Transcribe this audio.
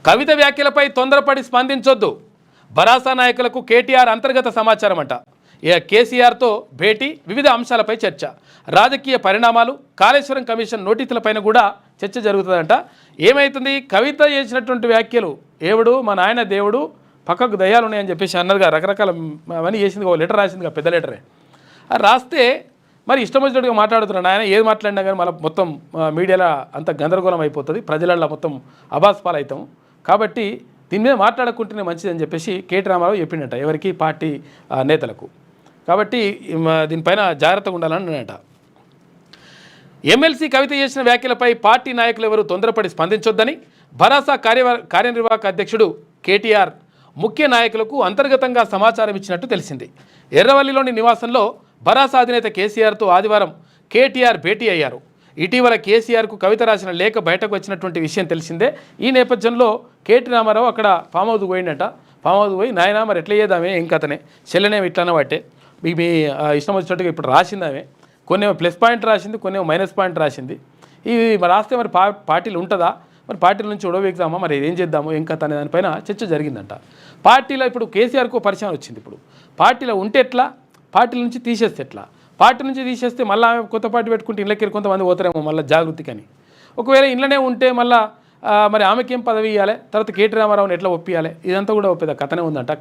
కవిత వ్యాఖ్యలపై తొందరపడి స్పందించొద్దు. భరాసా నాయకులకు కేటీఆర్ అంతర్గత సమాచారం అంట. కేసీఆర్తో భేటీ, వివిధ అంశాలపై చర్చ, రాజకీయ పరిణామాలు, కాళేశ్వరం కమిషన్ నోటీసులపైన కూడా చర్చ జరుగుతుందంట. ఏమవుతుంది, కవిత చేసినటువంటి వ్యాఖ్యలు ఏవుడు మా నాయన దేవుడు పక్కకు దయ్యాలు ఉన్నాయని చెప్పేసి అన్నదిగా, రకరకాల అవన్నీ చేసింది. ఒక లెటర్ రాసిందిగా, పెద్ద లెటరే. రాస్తే మరి ఇష్టం వచ్చినట్టుగా మాట్లాడుతున్నాడు ఆయన. ఏది మాట్లాడినా కానీ మళ్ళీ మొత్తం మీడియాలో అంత గందరగోళం అయిపోతుంది, ప్రజలల్లో మొత్తం అబాస్పాలు అవుతాం. కాబట్టి దీని మీద మాట్లాడకుంటేనే మంచిదని చెప్పేసి కేటీ రామారావు చెప్పిండట ఎవరికి, పార్టీ నేతలకు. కాబట్టి దీనిపైన జాగ్రత్తగా ఉండాలని నేనట. ఎమ్మెల్సీ కవిత చేసిన వ్యాఖ్యలపై పార్టీ నాయకులు ఎవరు తొందరపడి స్పందించొద్దని భరాసా కార్యనిర్వాహక అధ్యక్షుడు కేటీఆర్ ముఖ్య నాయకులకు అంతర్గతంగా సమాచారం ఇచ్చినట్టు తెలిసింది. ఎర్రవల్లిలోని నివాసంలో భరాసా అధినేత కేసీఆర్తో ఆదివారం కేటీఆర్ భేటీ అయ్యారు. ఇటీవల కేసీఆర్కు కవిత రాసిన లేఖ బయటకు వచ్చినటువంటి విషయం తెలిసిందే. ఈ నేపథ్యంలో కేటీ రామారావు అక్కడ ఫామ్ హౌస్కి పోయిండట. ఫామ్ హౌస్కి పోయి నాయన మరి ఎట్లా చేద్దామే, ఏం కథనే, చెల్లెనేమి ఇట్లానే బట్టే మీ ఇష్టం వచ్చినట్టుగా ఇప్పుడు రాసిందామే. కొన్ని ప్లస్ పాయింట్ రాసింది, కొన్ని మైనస్ పాయింట్ రాసింది. ఇవి రాస్తే మరి పార్టీలు ఉంటుందా, మరి పార్టీల నుంచి ఉడవేద్దామా, మరి ఏం చేద్దాము, ఏం కథ అనే దానిపైన చర్చ జరిగిందంట. పార్టీలో ఇప్పుడు కేసీఆర్కు పరిచయం వచ్చింది. ఇప్పుడు పార్టీలో ఉంటే ఎట్లా, పార్టీల నుంచి తీసేస్తే ఎట్లా, పార్టీ నుంచి తీసేస్తే మళ్ళీ ఆమె కొత్త పార్టీ పెట్టుకుంటే ఇళ్ళకి కొంతమంది పోతారేమో మళ్ళీ జాగృతికని. ఒకవేళ ఇంట్లోనే ఉంటే మళ్ళీ మరి ఆమెకేం పదవి ఇవ్వాలి, తర్వాత కేటీ రామారావుని ఎట్లా ఒప్పియాలి, ఇదంతా కూడా ఒక పెద్ద కథనే ఉందంట.